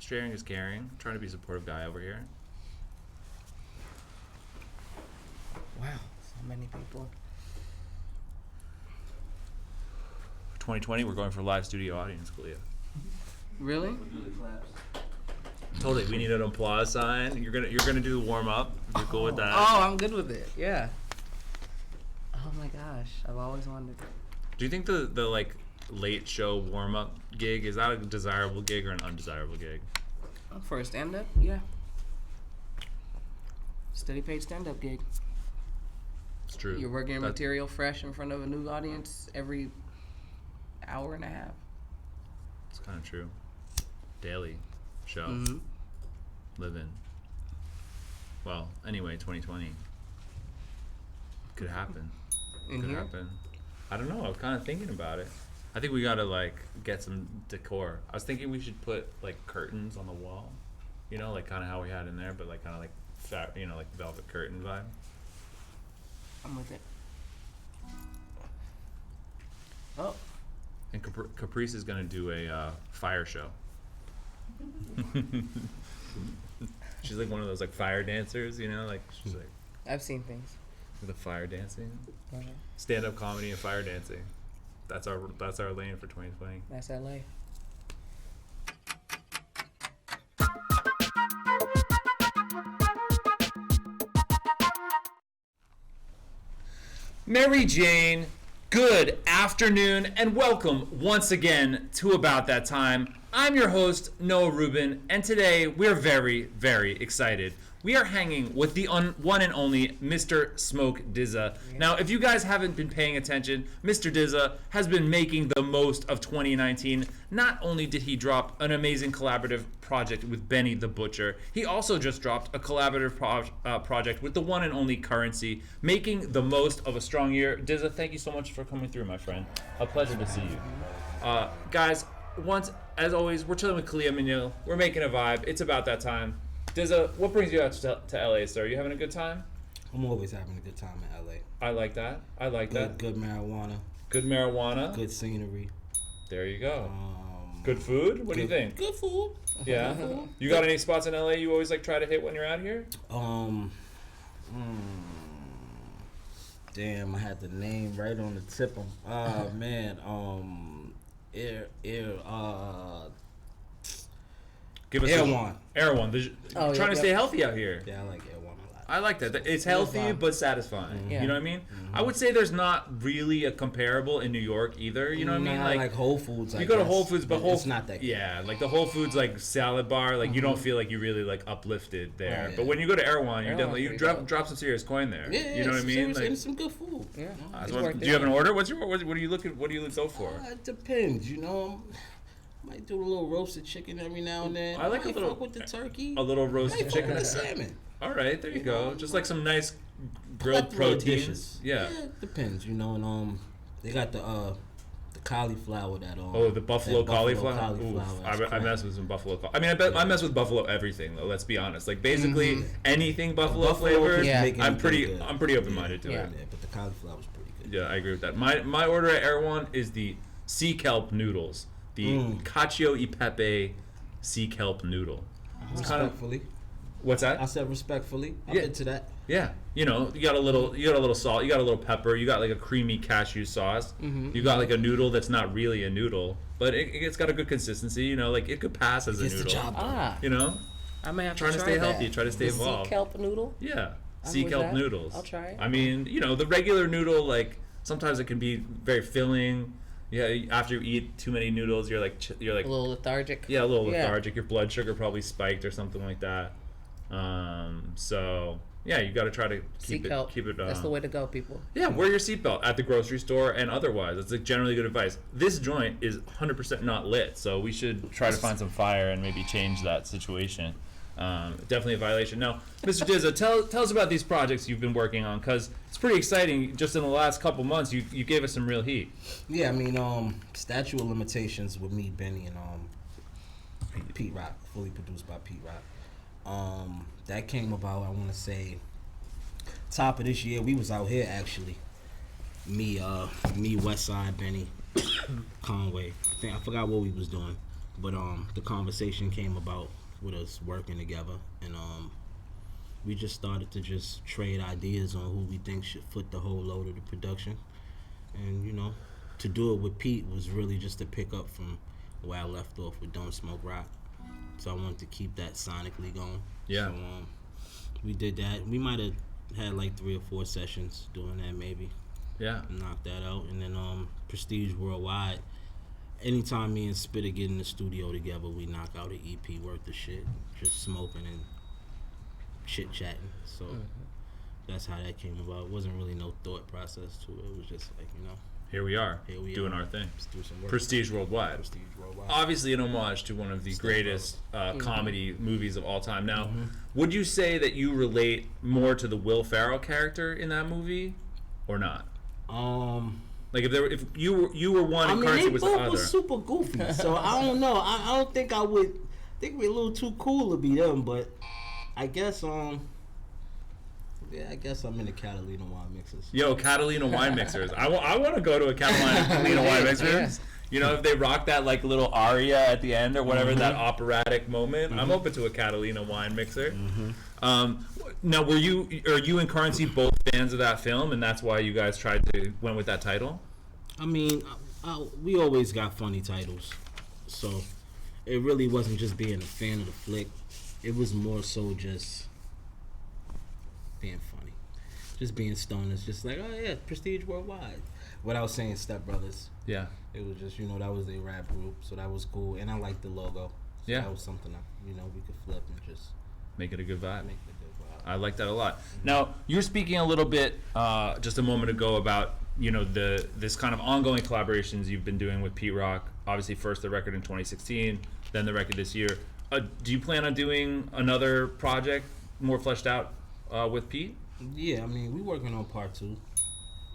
Sharing is caring. I'm trying to be a supportive guy over here. Wow, so many people. 2020, we're going for live studio audience, Kalia. Really? Totally. We need an applause sign. You're gonna do the warm up. You're cool with that? Oh, I'm good with it. Yeah. Oh my gosh, I've always wondered. Do you think the like late show warm up gig is that a desirable gig or an undesirable gig? For a stand up, yeah. Steady paid stand up gig. It's true. You're working your material fresh in front of a new audience every hour and a half. It's kind of true. Daily show. Mm-hmm. Living. Well, anyway, 2020. Could happen. Could happen. I don't know. I was kind of thinking about it. I think we gotta like get some decor. I was thinking we should put like curtains on the wall. You know, like kind of how we had in there, but like kind of like like velvet curtain vibe. I'm with it. Oh. And Caprice is gonna do a fire show. She's like one of those like fire dancers, you know, like she's like. I've seen things. The fire dancing, Okay. Stand-up comedy and fire dancing. That's our lane for 2020. That's LA. Mary Jane, good afternoon and welcome once again to About That Time. I'm your host, Noah Rubin, and today we're very, very excited. We are hanging with the one and only Mr. Smoke DZA. Yeah. Now, if you guys haven't been paying attention, Mr. DZA has been making the most of 2019. Not only did he drop an amazing collaborative project with Benny the Butcher, he also just dropped a collaborative project with the one and only Currency, making the most of a strong year. DZA, thank you so much for coming through, my friend. A pleasure to see you. Guys, as always, we're chilling with Kalia Manil. We're making a vibe. It's about that time. DZA, what brings you out to LA, sir? Are you having a good time? I'm always having a good time in LA. I like that. Good marijuana. Good marijuana. Good scenery. There you go. Good food? What do you think? Good food. Yeah. You got any spots in LA you always like try to hit when you're out here? Damn, I had the name right on the tip of. Oh man. Give us Erewhon. Erewhon. Trying to stay healthy out here. Yeah, I like Erewhon a lot. I like that. It's healthy but satisfying. Mm-hmm. You know what I mean? Mm-hmm. I would say there's not really a comparable in New York either. You know what I mean? Like Whole Foods. You go to Whole Foods, but it's not that good. Yeah, like the Whole Foods like salad bar, like you don't feel like you really like uplifted there. Yeah. But when you go to Erewhon, you definitely drop some serious coin there. Yeah, you know what I mean? Like, and some good food. Yeah. Do you have an order? What do you look go for? It depends. You know. Might do a little roasted chicken every now and then. I like a little fuck with the turkey. A little roasted chicken with the salmon. All right, there you go. Just like some nice grilled proteins. Dishes. Yeah. It depends, you know. And they got the cauliflower that the buffalo cauliflower. I mess with some buffalo. I mean, I mess with buffalo everything though. Let's be honest. Like basically anything buffalo flavored. Yeah. I'm pretty open minded to it. Yeah, but the cauliflower was pretty good. Yeah, I agree with that. My order at Erewhon is the sea kelp noodles. The cacio e pepe sea kelp noodle. Respectfully. What's that? I said respectfully. I'm into that. Yeah. You know, you got a little salt, you got a little pepper, you got like a creamy cashew sauce. Mm-hmm. You got like a noodle that's not really a noodle, but it's got a good consistency, you know, like it could pass as a noodle. The job you know? I may have trying to stay that. healthy, try to stay evolved. Sea kelp noodle? Yeah. Sea kelp noodles. I'll try it. I mean, you know, the regular noodle, like sometimes it can be very filling. Yeah, after you eat too many noodles, you're like a little lethargic. Yeah, a little lethargic. Your blood sugar probably spiked or something like that. So yeah, you got to try to keep it. That's the way to go, people. Yeah, wear your seatbelt at the grocery store and otherwise. It's like generally good advice. This joint is 100% not lit, so we should try to find some fire and maybe change that situation. Definitely a violation. Now, Mr. DZA, tell us about these projects you've been working on, because it's pretty exciting. Just in the last couple months, you gave us some real heat. Yeah, I mean, Statute of Limitations with me, Benny, and Pete Rock, fully produced by Pete Rock. That came about, I want to say, top of this year. We was out here actually. Me, Westside, Benny, Conway. I forgot what we was doing. But the conversation came about with us working together, and we just started to just trade ideas on who we think should foot the whole load of the production. And to do it with Pete was really just to pick up from where I left off with Don't Smoke Rock. So I wanted to keep that sonically going. Yeah. So we did that. We might have had like 3 or 4 sessions doing that maybe. Yeah. Knocked that out. And then Prestige Worldwide. Anytime me and Spitter get in the studio together, we knock out an EP worth of shit. Just smoking and chit chatting. So that's how that came about. It wasn't really no thought process to it. It was just like, Here we are, doing our thing. Prestige Worldwide. Obviously an homage to one of the greatest comedy movies of all time. Now, would you say that you relate more to the Will Ferrell character in that movie, or not? Like if you were one and Currency was the other. They both were super goofy, so I don't know. I don't think I would. I think we're a little too cool to be them, but I guess yeah, I guess I'm in the Catalina wine mixers. Yo, Catalina wine mixers. I want to go to a Catalina wine mixers. If they rock that like little aria at the end or whatever, that operatic moment, I'm open to a Catalina wine mixer. Now, are you and Currency both fans of that film, and that's why you guys went with that title? I mean, we always got funny titles, so it really wasn't just being a fan of the flick. It was more so just being funny, just being stoners, just like, oh yeah, Prestige Worldwide, without saying Step Brothers. Yeah, it was just that was their rap group, so that was cool, and I liked the logo. So that was something that we could flip and just make it a good vibe. I like that a lot. Now, you're speaking a little bit just a moment ago about this kind of ongoing collaborations you've been doing with Pete Rock. Obviously, first the record in 2016, then the record this year. Do you plan on doing another project more fleshed out with Pete? Yeah, I mean, we working on part 2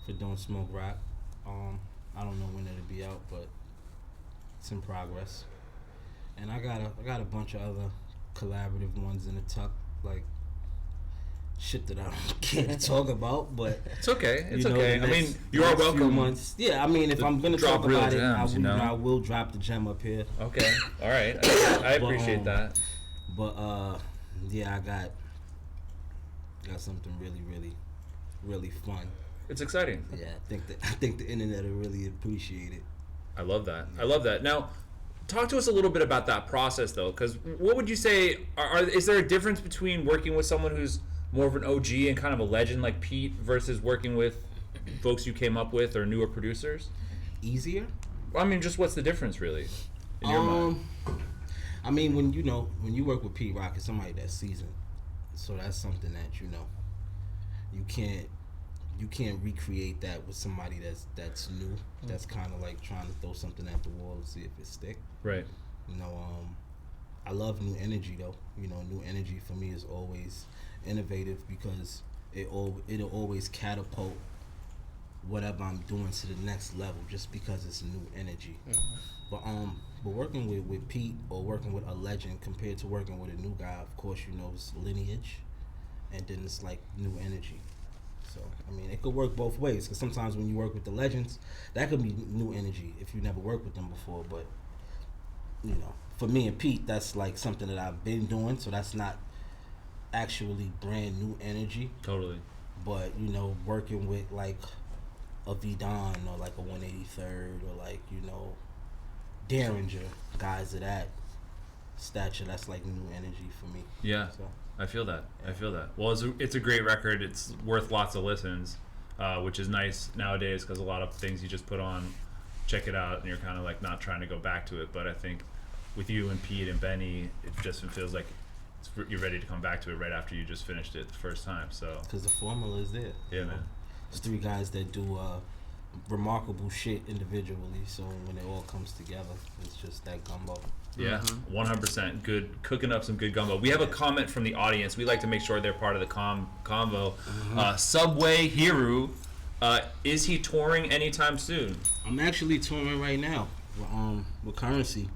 for Don't Smoke Rock. I don't know when it'll be out, but it's in progress. And I got a bunch of other collaborative ones in the tuck, like shit that I don't care to talk about, but it's okay. It's okay. I mean, you are welcome. Months. Yeah, I mean, if I'm gonna talk about it, I will drop the gem up here. Okay, all right. I appreciate that. But yeah, I got something really, really, really fun. It's exciting. Yeah, I think the internet will really appreciate it. I love that. I love that. Now, talk to us a little bit about that process, though, because what would you say? Is there a difference between working with someone who's more of an OG and kind of a legend like Pete versus working with folks you came up with or newer producers? Easier? Well, I mean, just what's the difference really in your mind? I mean, when you work with Pete Rock, it's somebody that's seasoned, so that's something that you can't recreate that with somebody that's new. That's kind of like trying to throw something at the wall and see if it stick. Right. I love new energy though. New energy for me is always innovative because it'll always catapult whatever I'm doing to the next level just because it's new energy. But working with Pete or working with a legend compared to working with a new guy, of course it's lineage, and then it's like new energy. So I mean, it could work both ways because sometimes when you work with the legends, that could be new energy if you never worked with them before. But for me and Pete, that's like something that I've been doing, so that's not actually brand new energy. Totally. But working with like a V-Don or like a 183rd or like Derringer, guys of that stature, that's like new energy for me. Yeah. So I feel that. Well, it's a great record. It's worth lots of listens, which is nice nowadays because a lot of things you just put on, check it out, and you're kind of like not trying to go back to it. But I think with you and Pete and Benny, it just feels like you're ready to come back to it right after you just finished it the first time. So because the formula is there. Yeah, man. It's 3 guys that do remarkable shit individually. So when it all comes together, it's just that gumbo. Yeah, 100% good. Cooking up some good gumbo. We have a comment from the audience. We like to make sure they're part of the convo. Subway Hero, is he touring anytime soon? I'm actually touring right now with Currency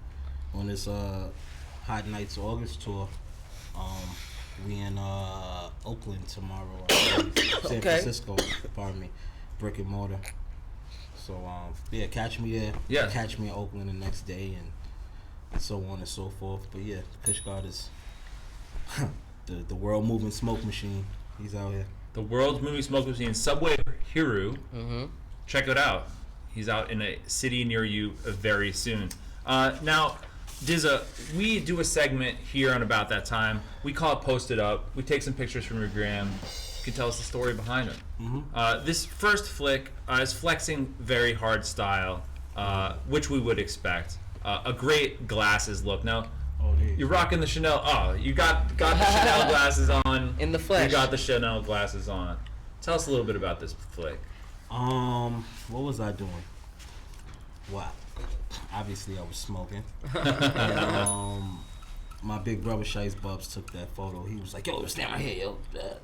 on this Hot Nights August tour. We in Oakland tomorrow. San Francisco, pardon me, brick and mortar. So yeah, catch me there. Yeah. Catch me in Oakland the next day, and so on and so forth. But yeah, Kush God is the world moving smoke machine. He's out here. The world's moving smoke machine, Subway Hero. Mm-hmm. Check it out. He's out in a city near you very soon. Now, DZA, we do a segment here on About That Time. We call it Post It Up. We take some pictures from your gram. You can tell us the story behind it. Mm-hmm. This first flick is flexing very hard style, which we would expect. A great glasses look. Now, you're rocking the Chanel. Oh, you got the Chanel glasses on. In the flesh. You got the Chanel glasses on. Tell us a little bit about this flick. What was I doing? Wow. Obviously, I was smoking. And, my big brother Shice Bubs took that photo. He was like, "Yo, stand right here, yo.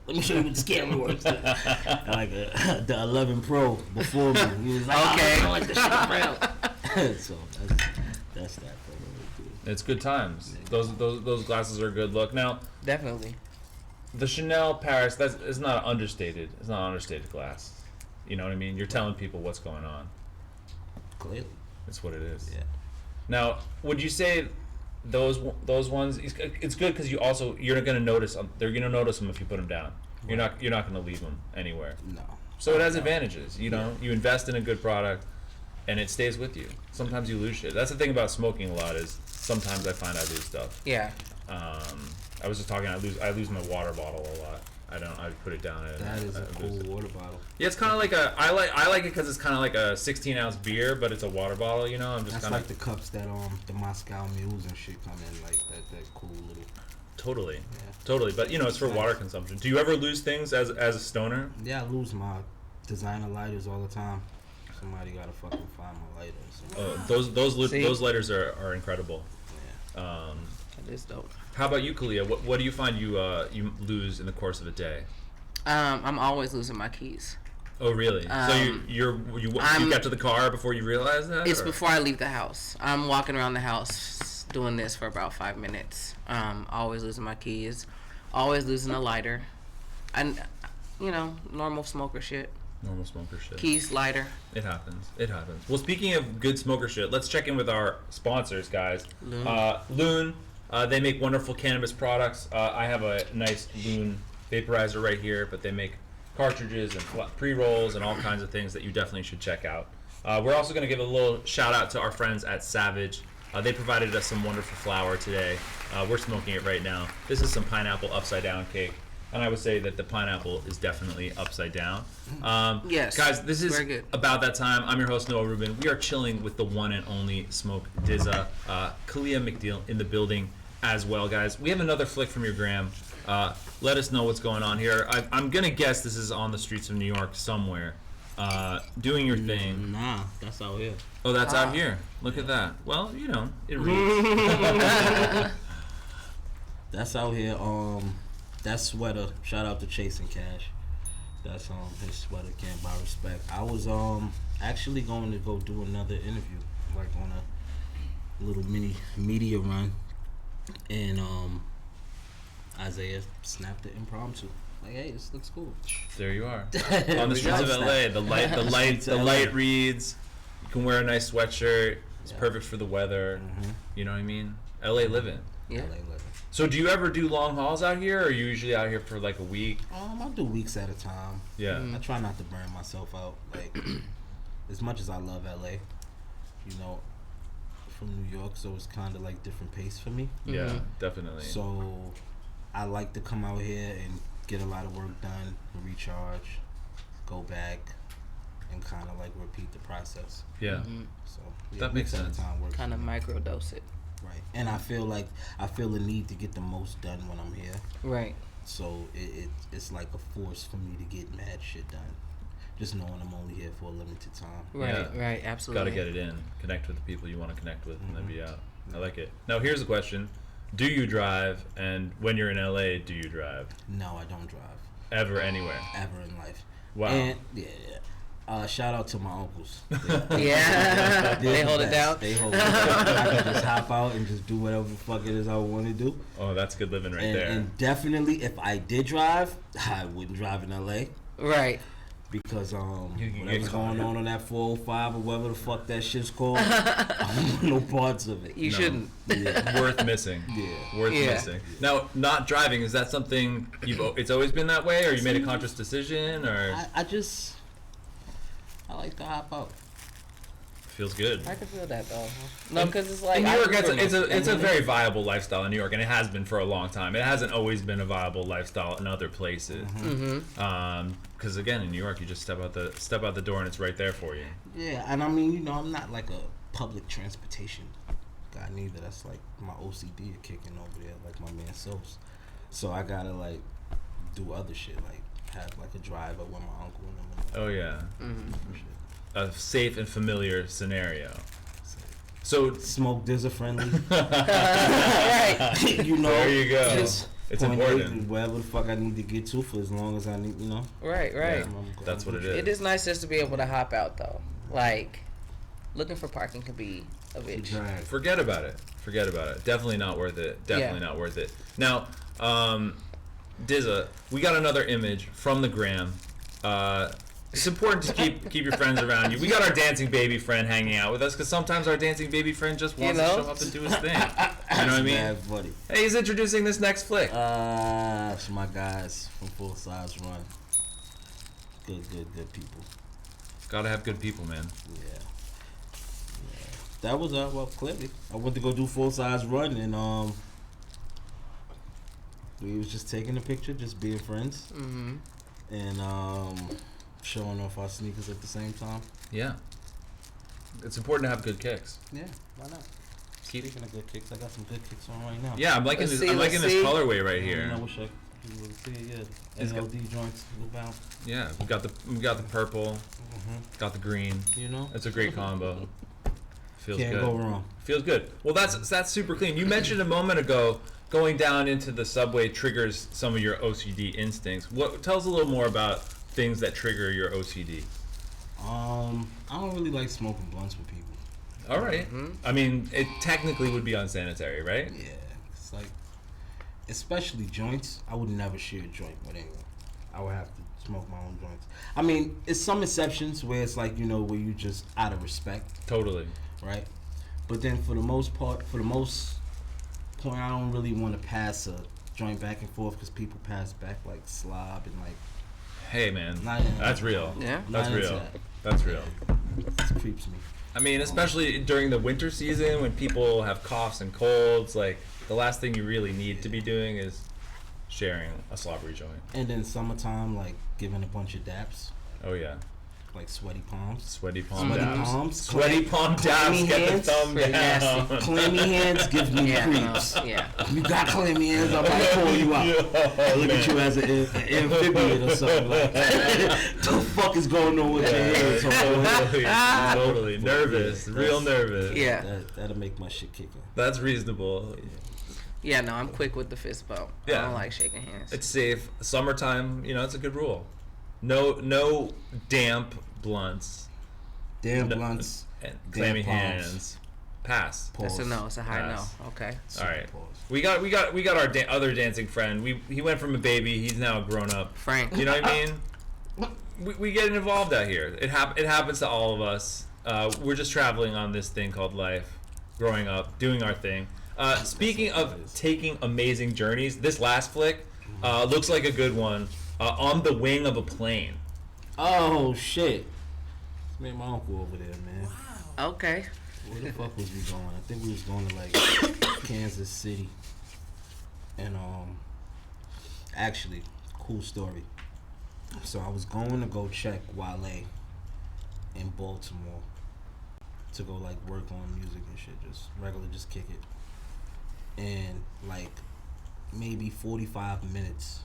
Let me show you what this camera works." Like the 11 Pro before me. He was like, Okay. "I like the shit around." So that's that photo right there. It's good times. Those glasses are a good look. Now, Definitely. the Chanel Paris, it's not understated. It's not an understated glass. You know what I mean? You're telling people what's going on. Clearly. That's what it is. Yeah. Now, would you say those ones? It's good because you're gonna notice them. They're gonna notice them if you put them down. You're not gonna leave them anywhere. No. So it has advantages. You know, you invest in a good product, and it stays with you. Sometimes you lose shit. That's the thing about smoking a lot is sometimes I find I lose stuff. Yeah. I was just talking. I lose my water bottle a lot. I put it down. That is a cool lose it. water bottle. Yeah, it's kind of like I like it because it's kind of like a 16-ounce beer, but it's a water bottle. You know, I'm just That's kind of like the cups that the Moscow Mules and shit come in, like that cool little. totally. Yeah. Totally, but you know, it's for Nice. water consumption. Do you ever lose things as a stoner? Yeah, I lose my designer lighters all the time. Somebody gotta fucking find my lighter. So. Those lighters are incredible. Yeah. That is dope. How about you, Kalia? What do you find you lose in the course of a day? I'm always losing my keys. Oh, really? So you got to the car before you realized that? It's or? before I leave the house. I'm walking around the house doing this for about 5 minutes. Always losing my keys. Always losing a lighter. And, normal smoker shit. Normal smoker shit. Keys, lighter. It happens. Well, speaking of good smoker shit, let's check in with our sponsors, guys. Loon. They make wonderful cannabis products. I have a nice Loon vaporizer right here, but they make cartridges and pre-rolls and all kinds of things that you definitely should check out. We're also going to give a little shout out to our friends at Savage. They provided us some wonderful flour today. We're smoking it right now. This is some pineapple upside down cake, and I would say that the pineapple is definitely upside down. Yes, guys, this is very good. About That Time. I'm your host, Noah Rubin. We are chilling with the one and only Smoke DZA. Kalia McDeal in the building as well, guys. We have another flick from your gram. Let us know what's going on here. I'm going to guess this is on the streets of New York somewhere. Doing your thing. Nah, that's out here. Oh, that's out here. Look at that. Well, it reads. That's out here. That sweater. Shout out to Chase and Cash. That's his sweater. Can't buy respect. I was actually going to go do another interview, like on a little mini media run, and Isaiah snapped it impromptu. Like, hey, this looks cool. There you are. On the streets of LA. The light reads. You can wear a nice sweatshirt. It's perfect for the weather. Mm-hmm. You know what I mean? LA living. Yeah. LA living. So do you ever do long hauls out here, or are you usually out here for like a week? I do weeks at a time. Yeah. I try not to burn myself out. Like, as much as I love LA, from New York, so it's kind of like different pace for me. Yeah, definitely. So I like to come out here and get a lot of work done, recharge, go back, and kind of like repeat the process. Yeah. Mm-hmm. So That makes weeks at a sense. time works Kind of for me. microdose it. Right. And I feel the need to get the most done when I'm here. Right. So it's like a force for me to get mad shit done. Just knowing I'm only here for a limited time. Right, Yeah. right, absolutely. Got to get it in. Connect with the people you want to connect with, and then be out. I like it. Now here's the question: do you drive? And when you're in LA, do you drive? No, I don't drive. Ever, anywhere? Ever in life. Wow. And shout out to my uncles. Yeah, they hold it down. They hold it down. I can just hop out and just do whatever the fuck it is I want to do. Oh, that's good living right there. And definitely, if I did drive, I wouldn't drive in LA. Right. because You can whatever's get caught, going yeah. on that 405 or whatever the fuck that shit's called, I don't want no parts of it. You shouldn't. Yeah. Worth missing. Yeah. Worth Yeah. missing. Now, not driving, is that something it's always been that way, or you made a conscious decision, or I like to hop out. feels good? I can feel that though. No, because it's like In New York, it's a Mhm. very viable lifestyle in New York, and it has been for a long time. It hasn't always been a viable lifestyle in other places. Because again, in New York, you just step out the door and it's right there for you. Yeah, and I mean, you know, I'm not like a public transportation guy neither. That's like my OCD are kicking over there, like my man Sos. So I gotta like do other shit, like have like a driver with my uncle and them. Oh yeah, Shit. a safe and familiar scenario. So Smoke DZA friendly. right. You know, there you go. just It's point important. A, wherever the fuck I need to get to for as long as I need, you know. Right. Yeah, that's what it is. It is nice just to be able to hop out though. Like looking for parking could be a bitch. Drag. Forget about it. Definitely not worth it. Definitely not worth it. Now, DZA, we got another image from the gram. It's important to keep your friends around you. We got our dancing baby friend hanging out with us because sometimes our dancing baby friend just wants to show up and do his thing. You know what I mean? Mad funny. Hey, he's introducing this next flick. It's my guys from Full Size Run. Good people. Gotta have good people, man. Yeah. That was well, clearly I went to go do Full Size Run, and we was just taking a picture, just being friends, and showing off our sneakers at the same time. Yeah. It's important to have good kicks. Yeah, why not? Speaking of good kicks, I got some good kicks on right now. Yeah, I'm liking Let's this. see, I'm liking let's this see. colorway right I here. wish I could see it. Yeah, It's got- NLD joints, New Balance. Yeah, we got the purple, got the green. You know, It's a great combo. Feels can't good. go wrong. Feels good. Well, that's super clean. You mentioned a moment ago going down into the subway triggers some of your OCD instincts. Tell us a little more about things that trigger your OCD. I don't really like smoking blunts with people. All right. I mean, it technically would be unsanitary, right? Yeah, it's like, especially joints. I would never share a joint with anyone. I would have to smoke my own joints. I mean, it's some exceptions where it's like, you know, where you just out of respect, Totally. right? But then for the most point, I don't really want to pass a joint back and forth because people pass back like slob and like. Hey, man, Not in- that's real. Yeah. That's not into real. that. That's real. It creeps me. I mean, especially during the winter season when people have coughs and colds, like the last thing you really need to be doing is sharing a slobbery joint. And then summertime, like giving a bunch of daps, Oh yeah, like sweaty palms. sweaty palm Sweaty dabs. palms. Sweaty palm dabs. Clammy Get the hands. thumb Pretty down. nasty. Clammy hands gives me Yeah. creeps. Yeah. You got clammy hands, I might pull you out. Look at you as an amphibian or something like that. The fuck is going on with your hands? Totally nervous, real nervous. Yeah. That'll make my shit kick in. That's reasonable. Yeah. No, I'm quick with the fist bump. Yeah. I don't like shaking hands. It's safe. Summertime, it's a good rule. No damp blunts Damn No. blunts. and Damp clammy palms. hands. Pass. That's a no. It's a high Pass. no. Okay. All right. Pause. We got our other dancing friend. He went from a baby. He's now a grown up. Frank. You know what I mean? We get involved out here. It happens to all of us. We're just traveling on this thing called life, growing up, doing our thing. Speaking of taking amazing journeys, this last flick looks like a good one. On the wing of a plane. Oh shit! It's me and my uncle over there, man. Okay. Where the fuck was we going? I think we was going to like Kansas City. And actually, cool story. So I was going to go check Wale in Baltimore to go like work on music and shit, just kick it. And like maybe 45 minutes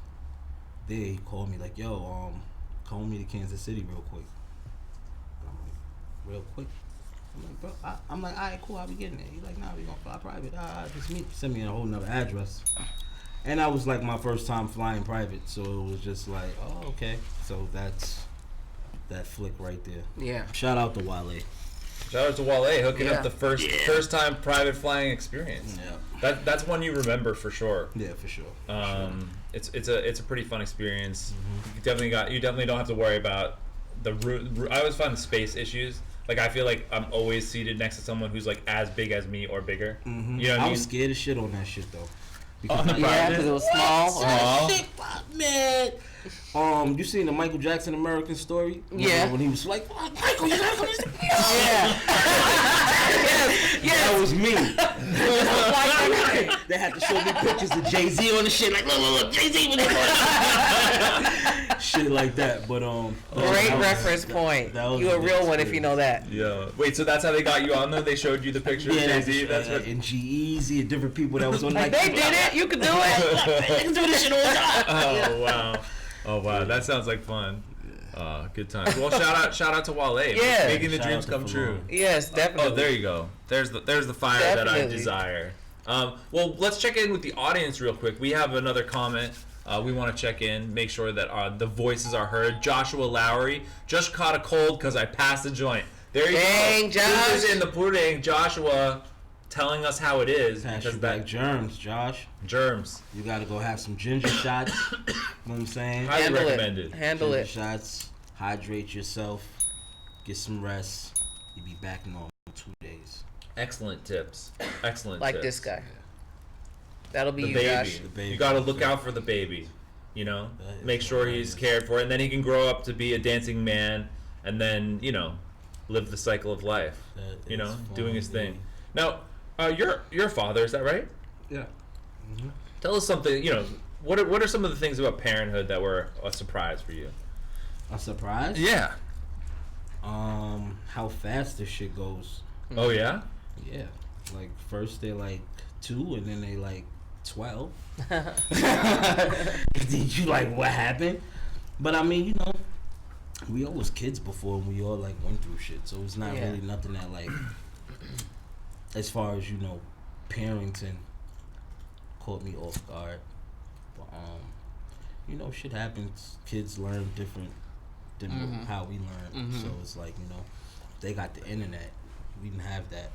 there, he called me like, yo, call me to Kansas City real quick. And I'm like, real quick? I'm like, bro, I'm like, all right, cool, I'll be getting there. He's like, nah, we gonna fly private. Just meet. Send me a whole nother address. And that was like my first time flying private, so it was just like, oh, okay. So that's that flick right there. Yeah. Shout out to Wale. Shout out to Wale hooking Yeah. up the first time private flying experience. Yeah. That's one you remember for sure. Yeah, for sure. It's a pretty fun experience. You definitely don't have to worry about I always find space issues. Like I feel like I'm always seated next to someone who's like as big as me or bigger. Mm-hmm. You know what I mean? was scared as shit on that shit though. Yeah, because it was small. Small. Shit, man. You seen the Michael Jackson American Story? Yeah. When he was like, oh, Michael, you gotta come to this. Yeah. That was me. They had to show me pictures of Jay-Z on the shit. Like, look, Jay-Z with it. Shit like that. But Great reference point. You a real one if you know that. Yeah. Wait, so that's how they got you on though? They showed you the picture of Jay-Z? That's what. And G-Eazy and different people that was on Like, they did it. You can do it. They can do this shit all the time. Oh wow. Oh wow. That sounds like fun. Good times. Well, shout out to Wale. Yeah. Making the Shout dreams out to come true. Yes, definitely. Oh, there you go. There's the fire that I Definitely. desire. Well, let's check in with the audience real quick. We have another comment. We want to check in, make sure that the voices are heard. Joshua Lowry just caught a cold because I passed the joint. There you Dang, go. Josh. This is in the pudding. Joshua telling us how it is. Pass Because you that back germs, Josh. germs. You gotta go have some ginger shots. You know what I'm saying? Highly Handle recommended. it. Handle Ginger it. shots. Hydrate yourself. Get some rest. You'll be back in 2 days. Excellent tips. Excellent Like tips. this guy. That'll be The you, baby. Josh. The baby. You got to look out for the baby. You know, That is make sure what it he's is. cared for, and then he can grow up to be a dancing man, and then live the cycle of life. That You know, is doing his funny. thing. Now, your father, is that right? Yeah. Tell us something. What are some of the things about parenthood that were a surprise for you? A surprise? Yeah. How fast this shit goes. Oh yeah. Yeah. Like first they're like 2 and then they like 12. Did you like what happened? But I mean, we all was kids before and we all like went through shit. So it's not Yeah. really nothing that like as far as parenting caught me off guard. But shit happens. Kids learn different than how we learn. So it's like, they got the internet. We didn't have that.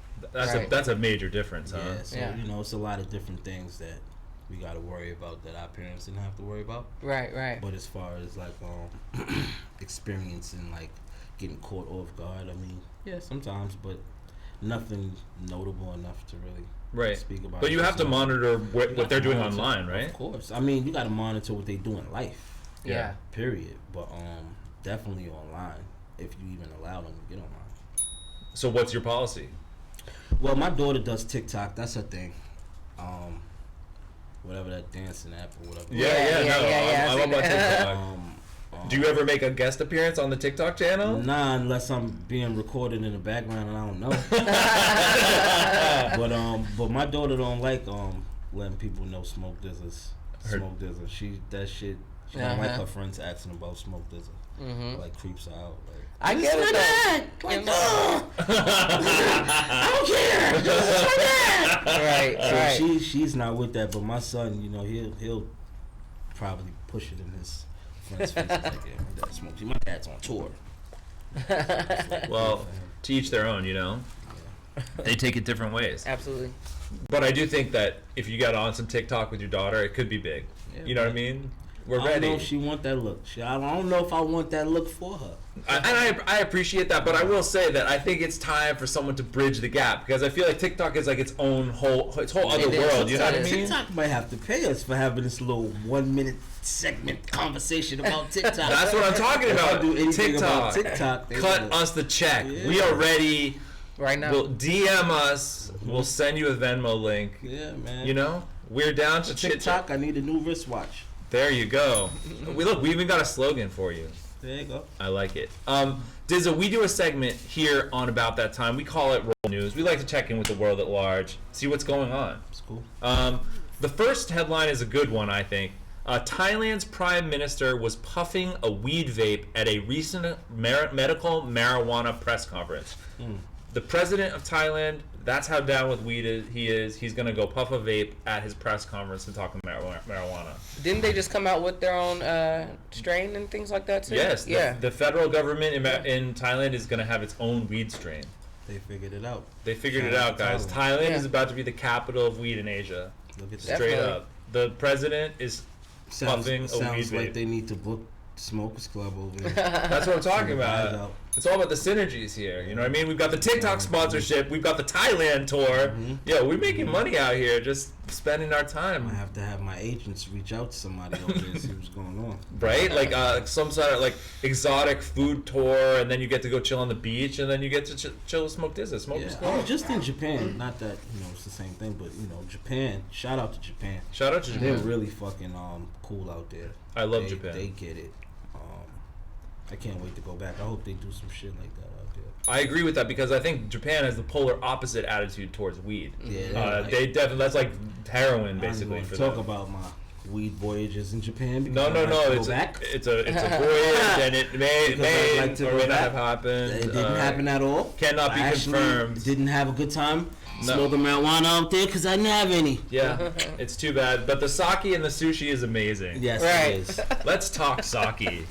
That's a major difference, huh? Yeah, so Yeah. it's a lot of different things that we got to worry about that our parents didn't have to worry about. Right. But as far as like experiencing like getting caught off guard, I mean, yeah, sometimes, but nothing notable enough to really speak about. But you have to monitor what they're doing monitor, online, right? Of course. I mean, you got to monitor what they do in life. Yeah. Period. But definitely online if you even allow them to get online. So what's your policy? Well, my daughter does TikTok. That's her thing. Whatever that dancing app or whatever. Yeah. I'm up on TikTok. Um, Do you ever make a guest appearance on the TikTok channel? Nah, unless I'm being recorded in the background and I don't know. But my daughter don't like letting people know Smoke Dizzles. Smoke Dizzle. She don't like her friends asking about Smoke Dizzle. Like creeps her out. Like, I get it though. like, I don't care. This is my dad. Right. So she's not with that, but my son, he'll probably push it in his friends' faces. Like, yeah, my dad smokes. My dad's on tour. Well, to each their own, They take it different ways. Absolutely. But I do think that if you got on some TikTok with your daughter, it could be big. Yeah, You know what I mean? We're I don't ready. know if she want that look. I don't know if I want that look for her. I appreciate that, but I will say that I think it's time for someone to bridge the gap because I feel like TikTok is like its whole other is. world. You know what I mean? TikTok might have to pay us for having this little 1 minute segment conversation about TikTok. That's what I'm talking If I about. do anything TikTok. about TikTok, they Cut would- us the check. Yeah. We are ready. Right now. We'll DM us. We'll send you a Venmo link. Yeah, man. We're down to chit TikTok, I need a new wristwatch. There you go. We even got a slogan for you. There you go. I like it. DZA, we do a segment here on About That Time. We call it Roll News. We like to check in with the world at large, see what's going on. It's cool. The first headline is a good one, I think. Thailand's prime minister was puffing a weed vape at a recent medical marijuana press conference. The president of Thailand, that's how down with weed he is. He's going to go puff a vape at his press conference and talk marijuana. Didn't they just come out with their own strain and things like that too? Yes, Yeah. the federal government in Thailand is going to have its own weed strain. They figured it out. They figured it Shout out, guys. Thailand Yeah. is about to be the capital of weed in Asia. Look at that. Straight Definitely. up. The president is puffing a weed Sounds like vape. they need to book Smokers Club over there. That's what I'm talking Send the guys about. out. It's all about the synergies here. You know what I mean? We've got the TikTok sponsorship. We've got the Thailand tour. Yo, we're making money out here just spending our time. I have to have my agents reach out to somebody over there and see what's going on. Right? Like some sort of like exotic food tour, and then you get to go chill on the beach, and then you get to chill with Smoke DZA. Smokers Yeah, Club. just in Japan. Not that it's the same thing, but Japan. Shout out to Japan. Shout out to They're Japan. really fucking cool out there. I love They- Japan. They get it. I can't wait to go back. I hope they do some shit like that out there. I agree with that because I think Japan has the polar opposite attitude towards weed. Yeah, They definitely, that's like heroin I'm basically going for to talk them. about my weed voyages in Japan. Because No, I'd like to go it's back. it's a voyage, and it may Because I'd like to or go may not back. have happened. It didn't happen at all. Cannot be I actually confirmed. Didn't have a good time. No. Smoking marijuana out there because I didn't have any. Yeah, it's too bad. But the sake and the sushi is amazing. Yes, Right. it is. Let's talk sake.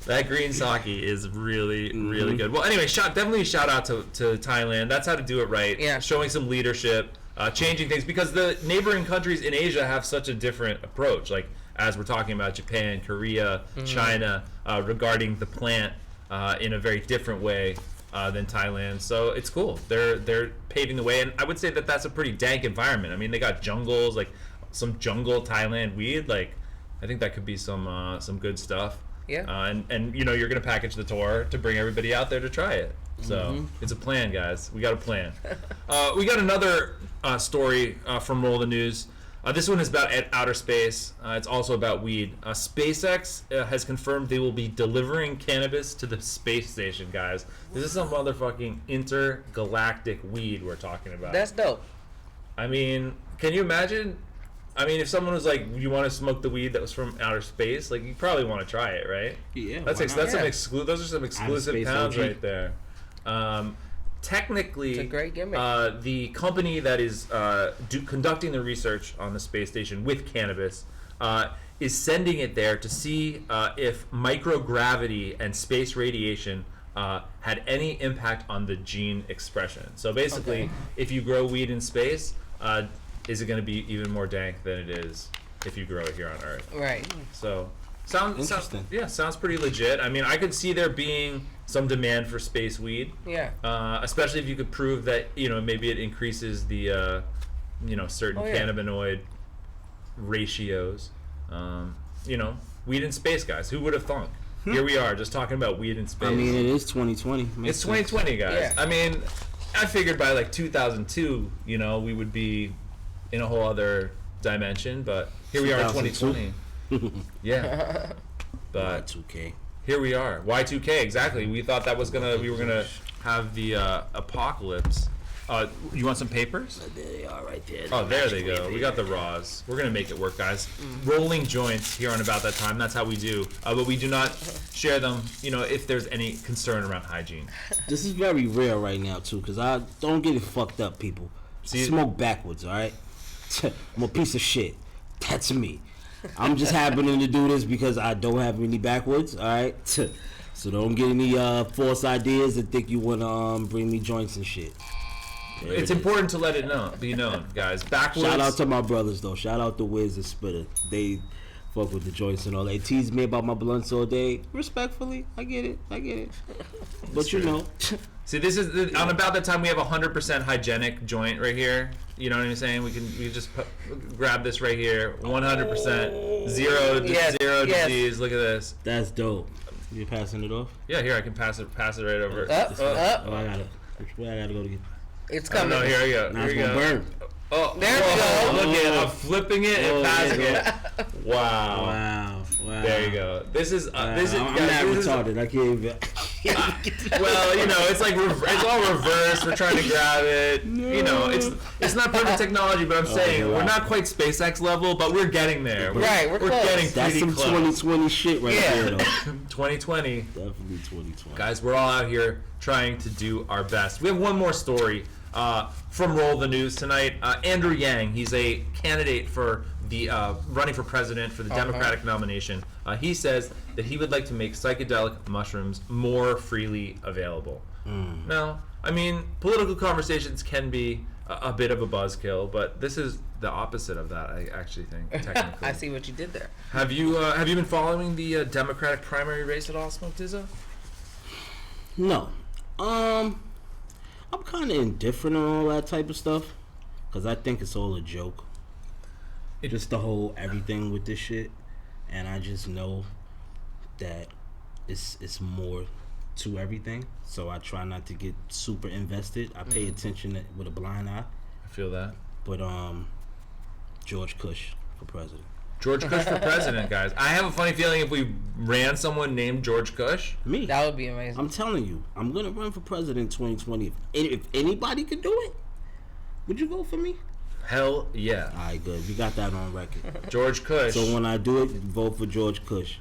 That green sake is really, really good. Well, anyway, definitely shout out to Thailand. That's how to do it right. Yeah. Showing some leadership, changing things, because the neighboring countries in Asia have such a different approach. Like, as we're talking about Japan, Korea, China, regarding the plant in a very different way than Thailand. So it's cool. They're paving the way, and I would say that that's a pretty dank environment. I mean, they got jungles, like some jungle Thailand weed. Like, I think that could be some good stuff. Yeah. And you're gonna package the tour to bring everybody out there to try it. So it's a plan, guys. We got a plan. We got another story from Roll the News. This one is about outer space. It's also about weed. SpaceX has confirmed they will be delivering cannabis to the space station, guys. This is some motherfucking intergalactic weed we're talking about. That's dope. I mean, can you imagine? I mean, if someone was like, "You want to smoke the weed that was from outer space?" Like, you probably want to try it, right? Yeah, That's why not? that's Yeah. those are some exclusive space pounds OG. right there. Technically, It's a great gimmick. The company that is conducting the research on the space station with cannabis is sending it there to see if microgravity and space radiation had any impact on the gene expression. So basically, Okay. if you grow weed in space, is it going to be even more dank than it is if you grow it here on Earth? Right. So, sounds Interesting. sounds pretty legit. I mean, I could see there being some demand for space weed, Yeah. especially if you could prove that maybe it increases the certain Oh, yeah. cannabinoid ratios. Weed in space, guys. Who would have thunk? Here we are, just talking about weed in space. I mean, it is 2020. Makes It's 2020, guys. Yeah. I mean, I figured by like 2002, we would be in a whole other dimension, but here we are in 2020. Yeah. But 2K. here we are. Y2K, exactly. We thought we were gonna have the apocalypse. You want some papers? There they are, right there. Oh, there they go. We got the raws. We're gonna make it work, guys. Rolling joints here on About That Time. That's how we do. But we do not share them. If there's any concern around hygiene. This is very rare right now too, cause I don't get it fucked up, people. See- Smoke backwards, all right? I'm a piece of shit. That's me. I'm just happening to do this because I don't have any backwoods, all right? So don't get any false ideas and think you wanna bring me joints and shit. There It's it is. important to let it be known, guys. Backwards. Shout out to my brothers though. Shout out to Wiz and Spitter. They fuck with the joints and all. They tease me about my blunts all day. Respectfully, I get it. But you true. know, See, this is on About That Time. We have a 100% hygienic joint right here. You know what I'm saying? We can just grab this right here. 100% zero Yes, zero yes. disease. Look at this. that's dope. You passing it off? Yeah, here I can pass it right over. Up, up. Oh, I got it. Which way I gotta go to get? It's Oh, coming. no, here we go. Now Here it's we gonna go. burn. Oh, There we whoa, go. Look at it. I'm flipping it and Oh, passing there you it. Wow. Wow. There you go. This is I'm guys, not this is- retarded. I can't even. well, it's like it's all reversed. We're trying to grab it. It's not perfect technology, but I'm saying wow. we're not quite SpaceX level, but we're getting there. Right, we're close. getting That's pretty some close. 2020 shit right Yeah. there, though. 2020, Definitely 2020. guys. We're all out here trying to do our best. We have one more story from Roll the News tonight. Andrew Yang, he's a candidate for the running for president for the Democratic nomination. He says that he would like to make psychedelic mushrooms more freely available. Now, I mean, political conversations can be a bit of a buzzkill, but this is the opposite of that. I actually think technically. I see what you did there. Have you been following the Democratic primary race at all, Smoke DZA? No. I'm kind of indifferent on all that type of stuff because I think it's all a joke. Just the whole everything with this shit, and I just know that it's more to everything. So I try not to get super invested. I pay attention with a blind eye. I feel that. But George Bush for president. George Bush for president, guys. I have a funny feeling if we ran someone named George Bush. Me. That would be amazing. I'm telling you, I'm gonna run for president in 2020. If anybody could do it, would you vote for me? Hell yeah. All right, good. We got that on record. George Bush. So when I do it, vote for George Bush.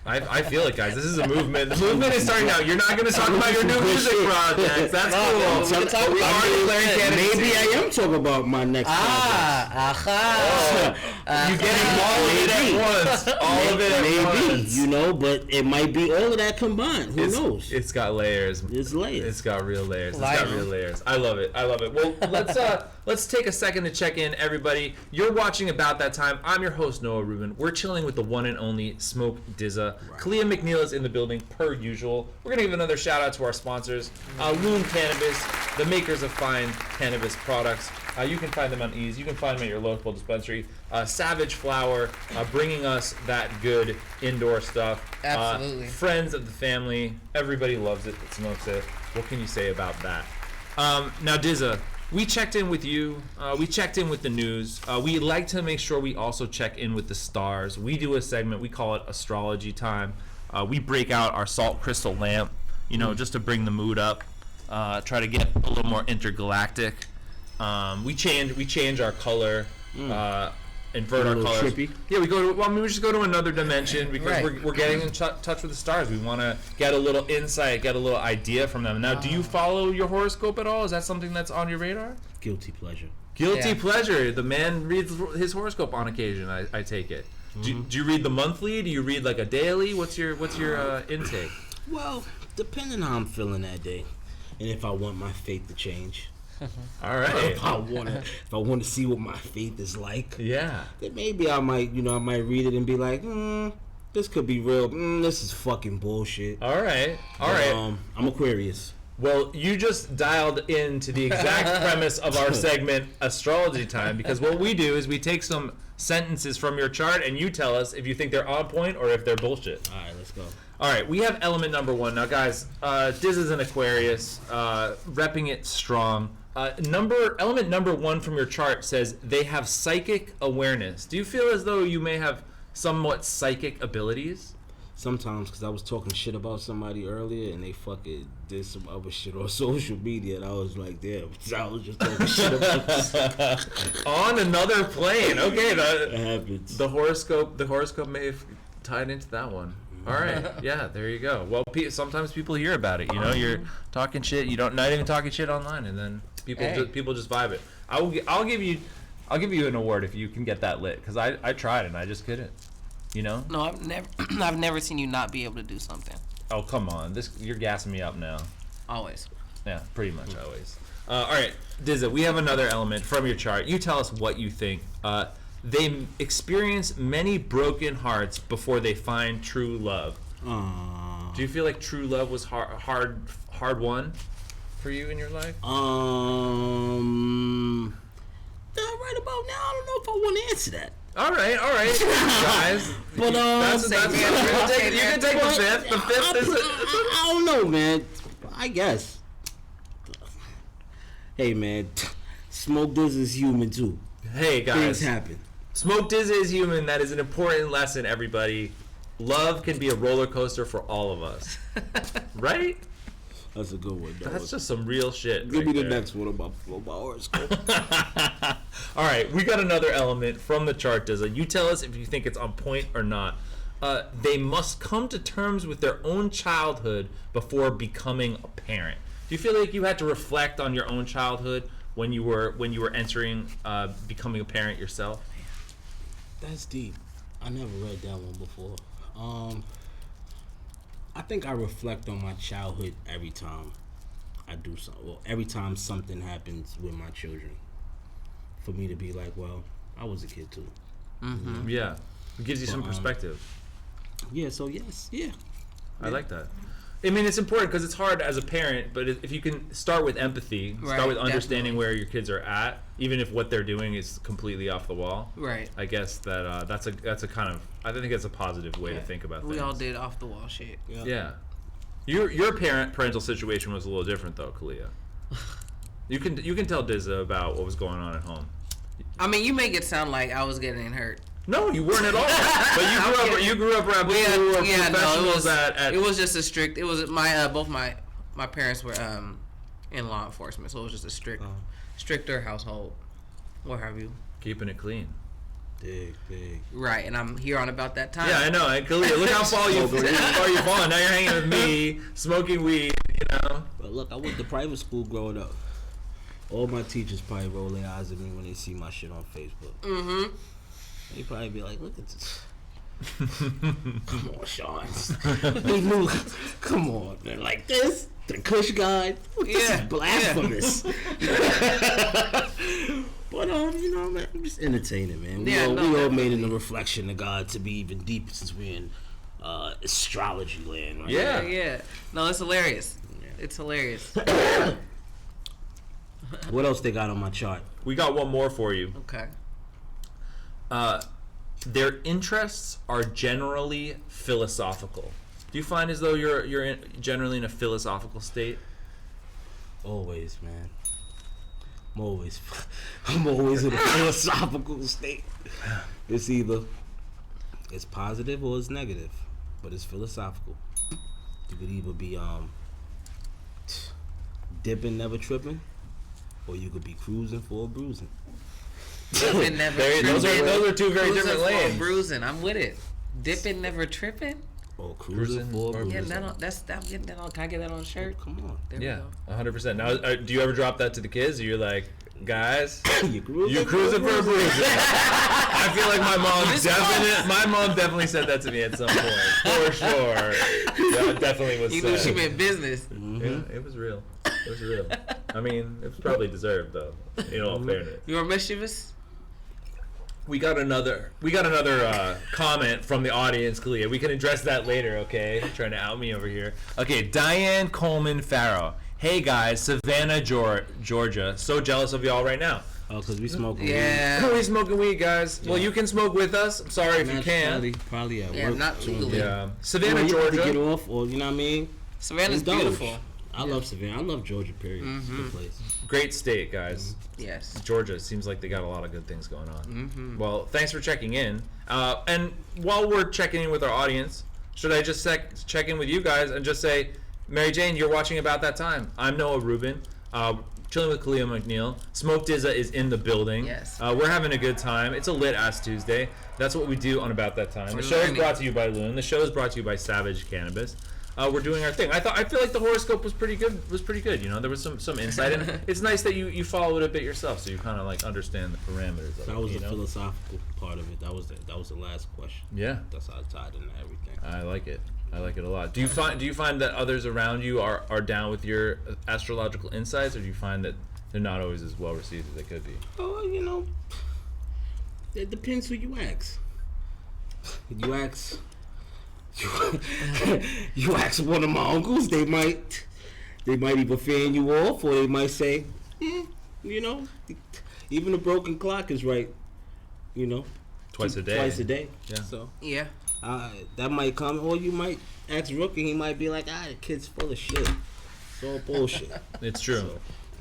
I feel it, guys. This is a movement. The movement is starting out. You're not going to talk about your new music projects. That's cool. We are declaring candidacy. Maybe I am talking about my next project. You getting all of it at once. All of it at once. You know, but it might be all of that combined. Who knows? It's got layers. It's layers. It's got real layers. It's got real layers. I love it. I love it. Well, let's take a second to check in, everybody. You're watching About That Time. I'm your host, Noah Rubin. We're chilling with the one and only Smoke DZA. Right. Kalia McNeil is in the building, per usual. We're going to give another shout out to our sponsors, Loon Cannabis, the makers of fine cannabis products. You can find them on ease. You can find them at your local dispensary. Savage Flower, bringing us that good indoor stuff. Absolutely. Friends of the family. Everybody loves it that smokes it. What can you say about that? Now, DZA, we checked in with you. We checked in with the news. We like to make sure we also check in with the stars. We do a segment. We call it Astrology Time. We break out our salt crystal lamp, just to bring the mood up. Try to get a little more intergalactic. We change our color, invert our colors. Trippy. Yeah, we just go to another dimension because we're getting in touch with the stars. We want to get a little insight, get a little idea from them. Now, do you follow your horoscope at all? Is that something that's on your radar? Guilty pleasure. Guilty pleasure. The man reads his horoscope on occasion. I take it. Do you read the monthly? Do you read like a daily? What's your intake? Well, depending how I'm feeling that day, and if I want my fate to change. All right. If I want to see what my faith is like, yeah, then maybe I might read it and be like, this could be real. This is fucking bullshit. All right. I'm Aquarius. Well, you just dialed into the exact premise of our segment, Astrology Time, because what we do is we take some sentences from your chart and you tell us if you think they're on point or if they're bullshit. All right, let's go. All right, we have element number 1. Now, guys, Diz is an Aquarius, repping it strong. Element number 1 from your chart says they have psychic awareness. Do you feel as though you may have somewhat psychic abilities? Sometimes, because I was talking shit about somebody earlier and they fucking did some other shit on social media and I was like, damn, I was just talking shit about this. On another plane. Okay, that happens. The horoscope may have tied into that one. All right, yeah, there you go. Well, sometimes people hear about it. You're talking shit. Not even talking shit online, and then people just vibe it. I'll give you an award if you can get that lit, because I tried and I just couldn't. No, I've never seen you not be able to do something. Oh, come on, you're gassing me up now. Always. Yeah, pretty much always. All right, DZA, we have another element from your chart. You tell us what you think. They experience many broken hearts before they find true love. Aww. Do you feel like true love was hard won for you in your life? Right about now, I don't know if I want to answer that. All right, guys. But you can take the fifth. The fifth is. I don't know, man. I guess. Hey, man. Smoke DZA is human too. Hey, guys. Things happen. Smoke DZA is human. That is an important lesson, everybody. Love can be a roller coaster for all of us. Right? That's a good one, though. That's just some real shit. Give me the next one about horoscope. All right, we got another element from the chart, DZA. You tell us if you think it's on point or not. They must come to terms with their own childhood before becoming a parent. Do you feel like you had to reflect on your own childhood when you were entering becoming a parent yourself? That's deep. I never read that one before. I think I reflect on my childhood every time I do something. Well, every time something happens with my children. for me to be like, well, I was a kid too. Mm-hmm. Yeah, it gives you some perspective. Yeah. So yes. Yeah. I like that. I mean, it's important because it's hard as a parent, but if you can start with empathy, start with understanding definitely. where your kids are at, even if what they're doing is completely off the wall. Right. I guess that that's a kind of, I think it's a positive way to think about things. We all did off the wall shit. Yeah. Your parental situation was a little different though, Kalia. You can tell DZA about what was going on at home. I mean, you make it sound like I was getting hurt. No, you weren't at all. But you grew up around people who were professionals at. It was just a strict. It was my both my parents were in law enforcement, so it was just a stricter household. What have you? Keeping it clean. Big. Right, and I'm here on about that time. Yeah, I know. And Kalia, look how far you've fallen. Now you're hanging with me, smoking weed. You know. But look, I went to private school growing up. All my teachers probably roll their eyes at me when they see my shit on Facebook. Mm-hmm. They probably be like, look at this. Come on, Sean. They knew. Come on, man. Like this? The Kush guy? This is blasphemous. But, you know, man, I'm just entertaining, man. We all made in the reflection of God to be even deeper since we're in astrology land, right? Yeah. No, it's hilarious. Yeah. It's hilarious. What else they got on my chart? We got one more for you. Okay. Their interests are generally philosophical. Do you find as though you're generally in a philosophical state? Always, man. I'm always in a philosophical state. It's either it's positive or it's negative, but it's philosophical. You could either be dipping, never tripping, or you could be cruising for a bruising. Dipping, never Those are two very different lanes. Bruising, I'm with it. Dipping, never tripping. Or cruising for a bruising. Yeah, I'm getting that on. Can I get that on a shirt? Oh, come on. There Yeah, 100%. Now, do you ever drop that to the kids? Or you're like, guys, you cruising for a bruising. I feel like my mom definitely said that to me at some point, for sure. That definitely was. You knew she meant business. Mm-hmm. Yeah, it was real. I mean, it was probably deserved though. In all fairness. You were mischievous. We got another comment from the audience, Kalia. We can address that later, okay? Trying to out me over here. Okay, Diane Coleman Farrow. Hey guys, Savannah, Georgia. So jealous of y'all right now. Oh, because we smoking weed. We smoking weed, guys. Yeah. Well, you can smoke with us. I'm sorry if you can't. Probably at work. Not legally. Yeah. Savannah, you Georgia. Have to get off, or you know what I mean? Savannah's beautiful. I love Savannah. I love Georgia, period. It's a good place. Great state, guys. Yes. Georgia seems like they got a lot of good things going on. Mm-hmm. Well, thanks for checking in. And while we're checking in with our audience, should I just check in with you guys and just say, Mary Jane, you're watching About That Time. I'm Noah Rubin. Chilling with Kalia McNeil. Smoke DZA is in the building. Yes. We're having a good time. It's a lit ass Tuesday. That's what we do on About That Time. The show is brought to you by Loon. The show is brought to you by Savage Cannabis. We're doing our thing. I feel like the horoscope was pretty good. You know, there was some insight, and it's nice that you follow it a bit yourself, so you kind of like understand the parameters of it. That was the philosophical part of it. That was the last question. Yeah, that's how I tied into everything. I like it. I like it a lot. Do you find that others around you are down with your astrological insights, or do you find that they're not always as well received as they could be? Oh, you know, it depends who you ask. You ask one of my uncles, they might either fan you off, or they might say, you know, even a broken clock is right, you know, twice a day. Yeah. So yeah, that might come, or you might ask Rook, and he might be like, the kid's full of shit. It's all bullshit. It's true. So,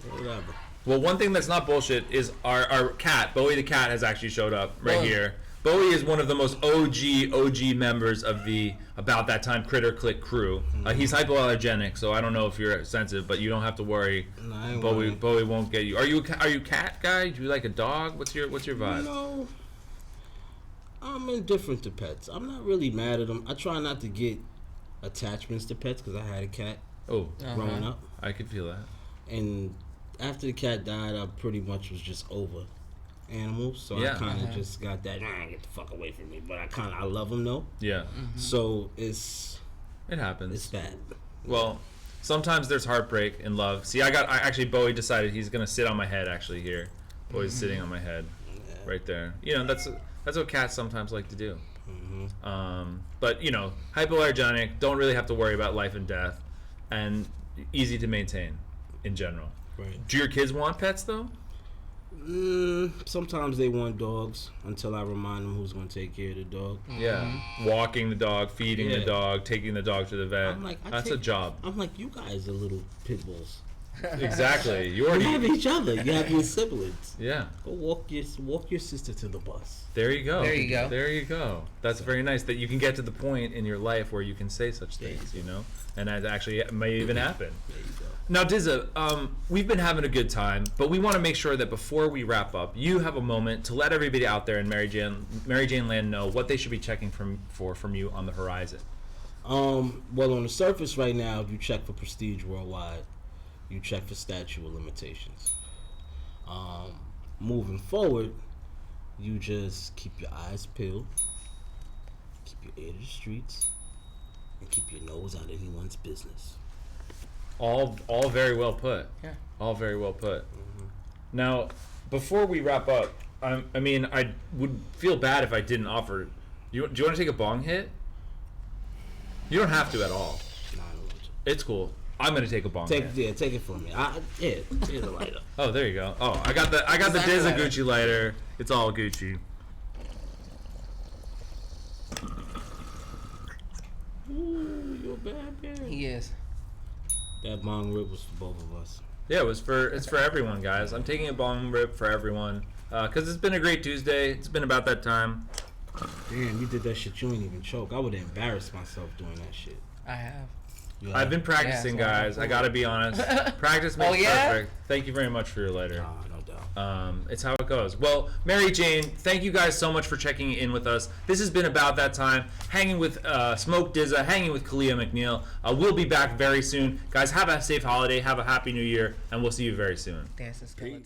whatever. Well, one thing that's not bullshit is our cat, Bowie the cat, has actually showed up right here. Bowie is one of the most OG members of the About That Time Critter Click crew. He's hypoallergenic, so I don't know if you're sensitive, but you don't have to worry. No, Bowie won't get you. Are you a cat guy? Do you like a dog? What's your vibe? No, I'm indifferent to pets. I'm not really mad at them. I try not to get attachments to pets because I had a cat growing up. I could feel that. And after the cat died, I pretty much was just over animals, so I kind of just got that. Get the fuck away from me! But I love them though. Yeah. So it happens. It's bad. Well, sometimes there's heartbreak in love. See, actually Bowie decided he's gonna sit on my head actually here. always sitting on my head, right there. You know, that's what cats sometimes like to do. But you know, hypoallergenic, don't really have to worry about life and death, and easy to maintain in general. Right. Do your kids want pets though? Sometimes they want dogs until I remind them who's going to take care of the dog. Yeah, walking the dog, feeding the dog, taking the dog to the vet. I'm like, that's a job. I'm like, you guys are little pit bulls. Exactly. You You have each other. You have your siblings. Yeah. Go walk your sister to the bus. There you go. There you go. There you go. That's very nice that you can get to the point in your life where you can say such things, you know, and that actually may even happen. There you go. Now, DZA, we've been having a good time, but we want to make sure that before we wrap up, you have a moment to let everybody out there in Mary Jane Land know what they should be checking from you on the horizon. Well, on the surface right now, you check for Prestige Worldwide. You check for statute of limitations. Moving forward, you just keep your eyes peeled, keep your ear to the streets, and keep your nose out of anyone's business. All very well put. Yeah. All very well put. Now, before we wrap up, I would feel bad if I didn't offer. Do you want to take a bong hit? You don't have to at all. Nah, I don't want to. It's cool. I'm gonna take a bong hit. Take it from me. Here's a lighter. Oh, there you go. Oh, I got the DZA lighter. Gucci lighter. It's all Gucci. Ooh, you're a bad man. He is. That bong rip was for both of us. Yeah, it's for everyone, guys. I'm taking a bong rip for everyone because it's been a great Tuesday. It's been about that time. Damn, you did that shit. You ain't even choke. I would have embarrassed myself doing that shit. I have. I've been practicing, Yeah, guys. I gotta be honest. Practice makes perfect. Thank you very much for your lighter. No doubt. It's how it goes. Well, Mary Jane, thank you guys so much for checking in with us. This has been About That Time, hanging with Smoke DZA, hanging with Kalia McNeil. We'll be back very soon. Guys, have a safe holiday, have a happy new year, and we'll see you very soon. Dance is skeleton.